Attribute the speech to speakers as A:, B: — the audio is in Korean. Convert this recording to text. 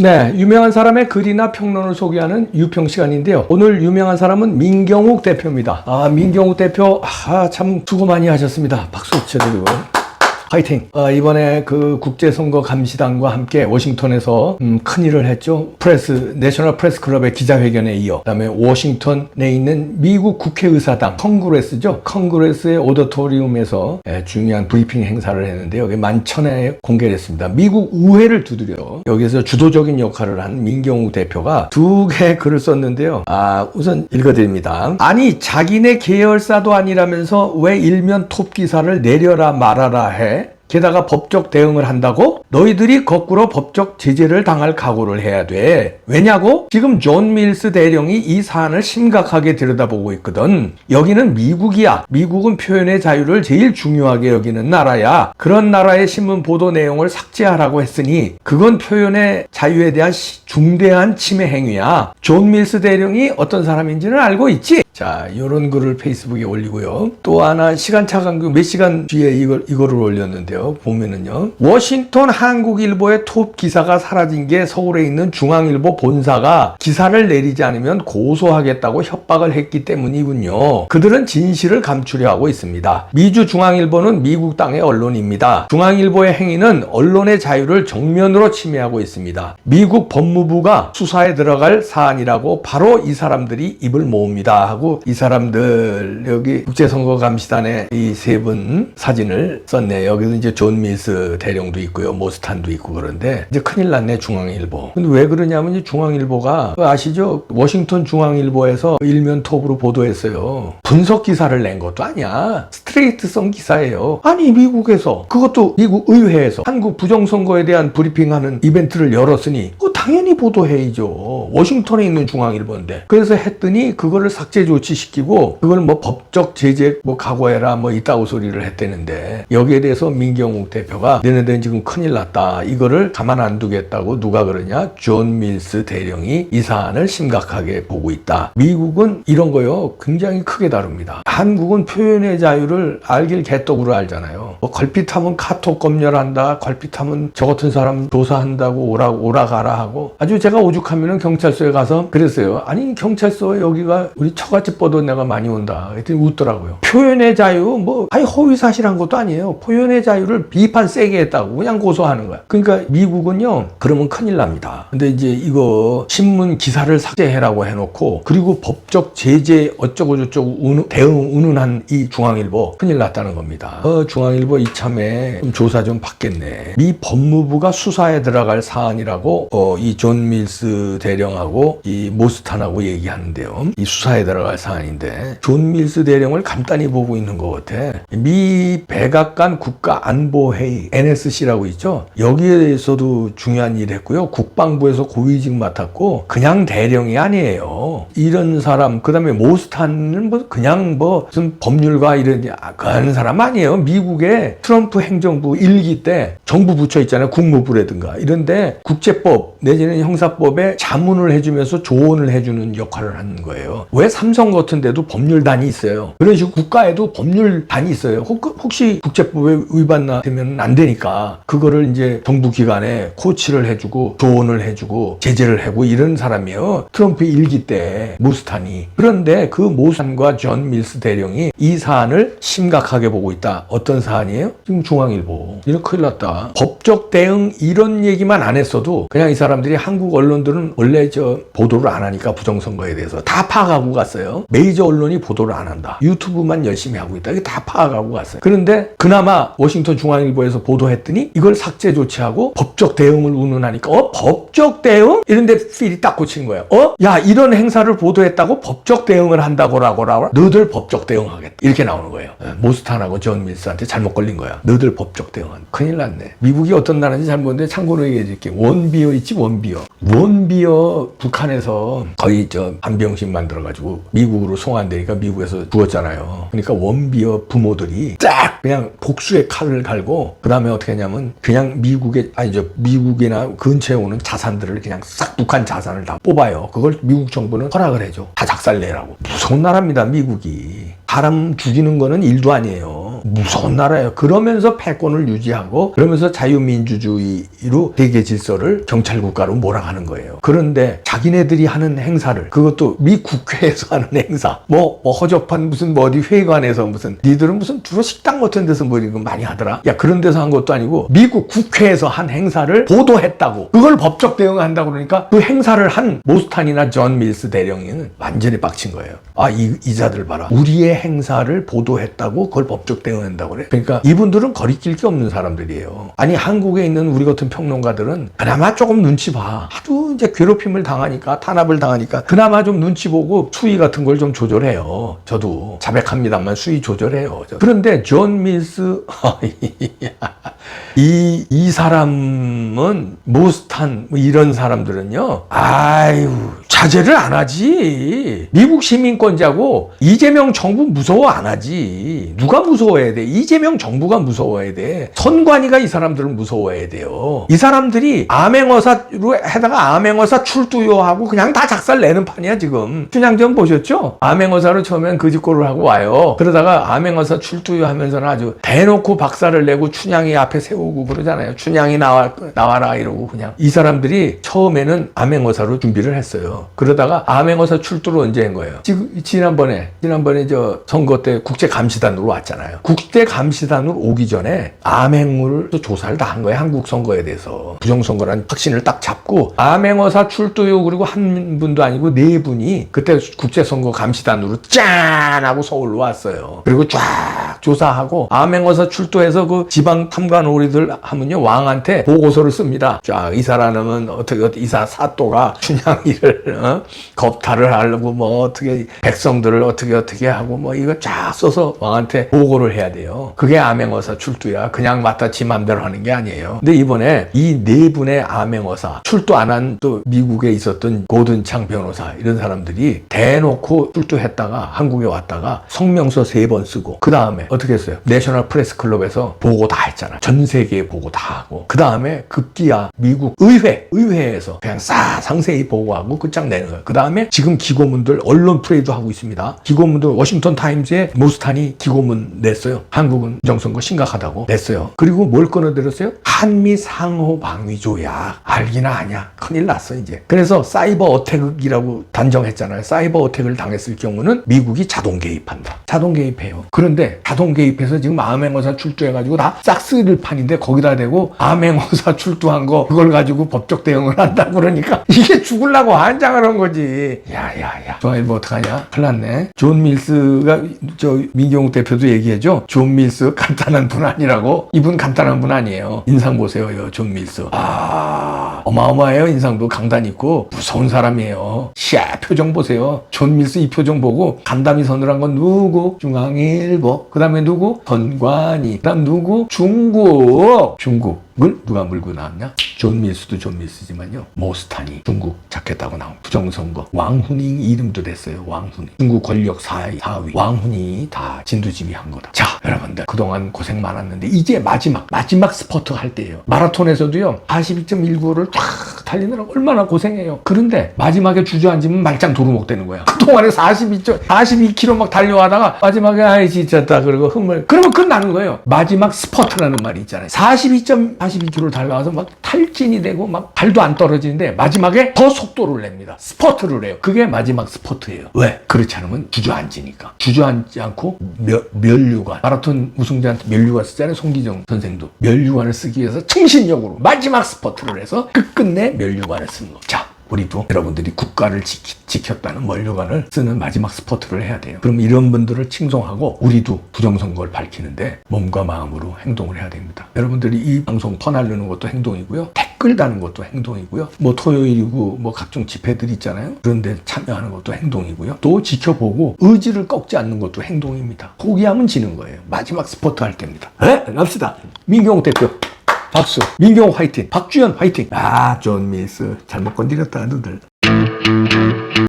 A: 네, 유명한 사람의 글이나 평론을 소개하는 유평 시간인데요. 오늘 유명한 사람은 민경욱 대표입니다. 민경욱 대표, 참 수고 많이 하셨습니다. 박수 쳐드리고. 화이팅! 이번에 그 국제선거감시단과 함께 워싱턴에서 큰일을 했죠. 내셔널 프레스 클럽의 기자회견에 이어 그다음에 워싱턴에 있는 미국 국회의사당 컨그레스죠. 컨그레스의 오디토리움에서 중요한 브리핑 행사를 했는데 여기 11,000회에 공개를 했습니다. 미국 의회를 두드려 여기서 주도적인 역할을 한 민경욱 대표가 2개의 글을 썼는데요. 우선 읽어드립니다. 아니 자기네 계열사도 아니라면서 왜 일면 톱 기사를 내려라 말아라 해? 게다가 법적 대응을 한다고? 너희들이 거꾸로 법적 제재를 당할 각오를 해야 돼. 왜냐고? 지금 존 밀스 대령이 이 사안을 심각하게 들여다보고 있거든. 여기는 미국이야. 미국은 표현의 자유를 제일 중요하게 여기는 나라야. 그런 나라의 신문 보도 내용을 삭제하라고 했으니 그건 표현의 자유에 대한 중대한 침해 행위야. 존 밀스 대령이 어떤 사람인지는 알고 있지? 자, 이런 글을 페이스북에 올리고요. 또 하나 시간차 간격 몇 시간 뒤에 이거를 올렸는데요. 보면은요. 워싱턴 한국일보의 톱 기사가 사라진 게 서울에 있는 중앙일보 본사가 기사를 내리지 않으면 고소하겠다고 협박을 했기 때문이군요. 그들은 진실을 감추려 하고 있습니다. 미주 중앙일보는 미국 땅의 언론입니다. 중앙일보의 행위는 언론의 자유를 정면으로 침해하고 있습니다. 미국 법무부가 수사에 들어갈 사안이라고 바로 이 사람들이 입을 모읍니다 하고 이 사람들 여기 국제선거감시단의 이 세 분 사진을 썼네요. 여기서 이제 존 밀스 대령도 있고요. 모스탄도 있고 그런데 이제 큰일 났네 중앙일보. 근데 왜 그러냐면 이 중앙일보가 아시죠? 워싱턴 중앙일보에서 일면 톱으로 보도했어요. 분석 기사를 낸 것도 아니야. 스트레이트성 기사예요. 아니 미국에서 그것도 미국 의회에서 한국 부정선거에 대한 브리핑하는 이벤트를 열었으니 당연히 보도해야죠. 워싱턴에 있는 중앙일보인데. 그래서 했더니 그거를 삭제 조치시키고 그걸 뭐 법적 제재 각오해라 이따구 소리를 했다는데 여기에 대해서 민경욱 대표가 너네들은 지금 큰일 났다. 이거를 가만 안 두겠다고 누가 그러냐? 존 밀스 대령이 이 사안을 심각하게 보고 있다. 미국은 이런 거요. 굉장히 크게 다룹니다. 한국은 표현의 자유를 알길 개떡으로 알잖아요. 걸핏하면 카톡 검열한다. 걸핏하면 저 같은 사람 조사한다고 오라가라 하고 아주 제가 오죽하면은 경찰서에 가서 그랬어요. 아니 경찰서에 여기가 우리 처갓집 뻗어 내가 많이 온다. 그랬더니 웃더라고요. 표현의 자유 허위사실한 것도 아니에요. 표현의 자유를 비판 세게 했다고 그냥 고소하는 거야. 그러니까 미국은요 그러면 큰일 납니다. 근데 이제 이거 신문 기사를 삭제해라고 해놓고 그리고 법적 제재 어쩌고 저쩌고 대응 운운한 이 중앙일보 큰일 났다는 겁니다. 중앙일보 이참에 조사 좀 받겠네. 미 법무부가 수사에 들어갈 사안이라고 이 존 밀스 대령하고 이 모스탄하고 얘기하는데요. 이 수사에 들어갈 사안인데 존 밀스 대령을 간단히 보고 있는 것 같아. 미 백악관 국가안보회의 NSC라고 있죠. 여기에서도 중요한 일 했고요. 국방부에서 고위직 맡았고 그냥 대령이 아니에요. 이런 사람 그다음에 모스탄은 그냥 무슨 법률가 그런 사람 아니에요. 미국의 트럼프 행정부 1기 때 정부 부처 있잖아요. 국무부라든가 이런데 국제법 내지는 형사법에 자문을 해주면서 조언을 해주는 역할을 하는 거예요. 왜 삼성 같은 데도 법률단이 있어요. 그런 식으로 국가에도 법률단이 있어요. 혹시 국제법에 위반 되면 안 되니까 그거를 이제 정부 기관에 코치를 해주고 조언을 해주고 제재를 하고 이런 사람이에요. 트럼프 1기 때 모스탄이. 그런데 그 모스탄과 존 밀스 대령이 이 사안을 심각하게 보고 있다. 어떤 사안이에요? 지금 중앙일보. 이거 큰일 났다. 법적 대응 이런 얘기만 안 했어도 그냥 이 사람들이 한국 언론들은 원래 보도를 안 하니까 부정선거에 대해서 다 파악하고 갔어요. 메이저 언론이 보도를 안 한다. 유튜브만 열심히 하고 있다. 이게 다 파악하고 갔어요. 그런데 그나마 워싱턴 중앙일보에서 보도했더니 이걸 삭제 조치하고 법적 대응을 운운하니까 법적 대응? 이런데 필이 딱 꽂힌 거예요. 야 이런 행사를 보도했다고 법적 대응을 한다고라고 너들 법적 대응하겠다. 이렇게 나오는 거예요. 모스탄하고 존 밀스한테 잘못 걸린 거야. 너들 법적 대응한. 큰일 났네. 미국이 어떤 나라인지 잘 모르는데 참고로 얘기해 줄게. 원비어 있지 원비어. 원비어 북한에서 거의 안병신 만들어가지고 미국으로 송환되니까 미국에서 죽었잖아요. 그러니까 원비어 부모들이 쫙 그냥 복수의 칼을 갈고 그 다음에 어떻게 하냐면 그냥 미국이나 근처에 오는 자산들을 그냥 싹 북한 자산을 다 뽑아요. 그걸 미국 정부는 허락을 해줘. 다 작살내라고. 무서운 나라입니다 미국이. 사람 죽이는 거는 일도 아니에요. 무서운 나라예요. 그러면서 패권을 유지하고 그러면서 자유민주주의로 세계 질서를 경찰국가로 몰아가는 거예요. 그런데 자기네들이 하는 행사를, 그것도 미 국회에서 하는 행사, 뭐 허접한 무슨 뭐 어디 회관에서 무슨, 니들은 무슨 주로 식당 같은 데서 뭐 이거 많이 하더라. 야, 그런 데서 한 것도 아니고 미국 국회에서 한 행사를 보도했다고, 그걸 법적 대응한다고. 그러니까 그 행사를 한 모스탄이나 존 밀스 대령이는 완전히 빡친 거예요. 아, 이자들 봐라. 우리의 행사를 보도했다고 그걸 법적 대응한다고 그래. 그러니까 이분들은 거리낄 게 없는 사람들이에요. 아니, 한국에 있는 우리 같은 평론가들은 그나마 조금 눈치 봐. 하도 이제 괴롭힘을 당하니까, 탄압을 당하니까 그나마 좀 눈치 보고 수위 같은 걸 좀 조절해요. 저도 자백합니다만 수위 조절해요. 그런데 존 밀스 이 사람은, 모스탄 뭐 이런 사람들은요, 아유, 자제를 안 하지. 미국 시민권자고 이재명 정부 무서워 안 하지. 누가 무서워해야 돼? 이재명 정부가 무서워해야 돼. 선관위가 이 사람들을 무서워해야 돼요. 이 사람들이 암행어사로 해다가 암행어사 출두요하고 그냥 다 작살 내는 판이야 지금. 춘향전 보셨죠? 암행어사로 처음엔 거짓골을 하고 와요. 그러다가 암행어사 출두요 하면서는 아주 대놓고 박살을 내고 춘향이 앞에 세우고 그러잖아요. 춘향이 나와라 이러고. 그냥 이 사람들이 처음에는 암행어사로 준비를 했어요. 그러다가 암행어사 출두를 언제 한 거예요? 지난번에 저 선거 때 국제감시단으로 왔잖아요. 국제감시단으로 오기 전에 암행을 조사를 다 한 거예요. 한국 선거에 대해서 부정선거라는 확신을 딱 잡고, 암행어사 출두요 그리고 한 분도 아니고 네 분이 그때 국제선거 감시단으로 짠 하고 서울로 왔어요. 그리고 쫙 조사하고 암행어사 출두해서 그 지방 탐관오리들 하면요, 왕한테 보고서를 씁니다. 자, 이 사람은 어떻게 이사 사또가 춘향이를 겁탈을 하려고 뭐 어떻게 백성들을 어떻게 하고 뭐 이거 쫙 써서 왕한테 보고를 해야 돼요. 그게 암행어사 출두야. 그냥 맡아 지 맘대로 하는 게 아니에요. 근데 이번에 이 네 분의 암행어사 출두 안 한 또 미국에 있었던 고든창 변호사 이런 사람들이 대놓고 출두했다가 한국에 왔다가 성명서 3번 쓰고, 그 다음에 어떻게 했어요? 내셔널 프레스 클럽에서 보고 다 했잖아. 전 세계에 보고 다 하고, 그 다음에 급기야 미국 의회에서 그냥 상세히 보고하고 끝장 내는 거예요. 그 다음에 지금 기고문들 언론 프레이도 하고 있습니다. 기고문들 워싱턴 타임즈에 모스탄이 기고문 냈어요. 한국은 부정선거 심각하다고 냈어요. 그리고 뭘 꺼내들었어요? 한미 상호 방위 조약. 알기나 아냐. 큰일 났어 이제. 그래서 사이버 어택이라고 단정했잖아요. 사이버 어택을 당했을 경우는 미국이 자동 개입한다. 자동 개입해요. 그런데 자동 개입해서 지금 암행어사 출두해가지고 다 싹쓸이를 판인데 거기다 대고 암행어사 출두한 거 그걸 가지고 법적 대응을 한다 그러니까 이게 죽으려고 한장을 한 거지. 야야야. 조아일보 어떡하냐? 큰일 났네. 존 밀스가 저 민경욱 대표도 얘기해줘. 존 밀스 간단한 분 아니라고. 이분 간단한 분 아니에요. 인상 보세요. 존 밀스. 어마어마해요. 인상도 강단 있고 무서운 사람이에요. 표정 보세요. 존 밀스 이 표정 보고 간담이 서늘한 건 누구? 중앙일보. 그 다음에 누구? 선관위. 그 다음 누구? 중국을 누가 물고 나왔냐? 존 밀스도 존 밀스지만요, 모스탄이 중국 잡겠다고 나온 부정선거. 왕훈이 이름도 됐어요. 왕훈이. 중국 권력 4위. 왕훈이 다 진두지휘한 거다. 자, 여러분들 그동안 고생 많았는데 이제 마지막 스퍼트 할 때예요. 마라톤에서도요 42.19를 쫙 달리느라고 얼마나 고생해요. 그런데 마지막에 주저앉으면 말짱 도루묵 되는 거야. 그동안에 42km 막 달려가다가 마지막에 아이 지쳤다 그러고 그러면 끝나는 거예요. 마지막 스퍼트라는 말이 있잖아요. 42km를 달려가서 막 탈진이 되고 막 발도 안 떨어지는데 마지막에 더 속도를 냅니다. 스퍼트를 해요. 그게 마지막 스퍼트예요. 왜? 그렇지 않으면 주저앉으니까. 주저앉지 않고 면류관. 마라톤 우승자한테 면류관 쓰잖아요. 송기정 선생도. 면류관을 쓰기 위해서 청신력으로 마지막 스퍼트를 해서 끝끝내 면류관을 쓰는 거. 자, 우리도 여러분들이 국가를 지켰다는 면류관을 쓰는 마지막 스포트를 해야 돼요. 그럼 이런 분들을 칭송하고 우리도 부정선거를 밝히는데 몸과 마음으로 행동을 해야 됩니다. 여러분들이 이 방송 퍼날르는 것도 행동이고요. 댓글 다는 것도 행동이고요. 뭐 토요일이고 뭐 각종 집회들 있잖아요. 그런데 참여하는 것도 행동이고요. 또 지켜보고 의지를 꺾지 않는 것도 행동입니다. 포기하면 지는 거예요. 마지막 스포트 할 때입니다. 갑시다. 민경욱 대표. 박수. 민경욱 화이팅. 박주현 화이팅. 존 밀스 잘못 건드렸다 너들.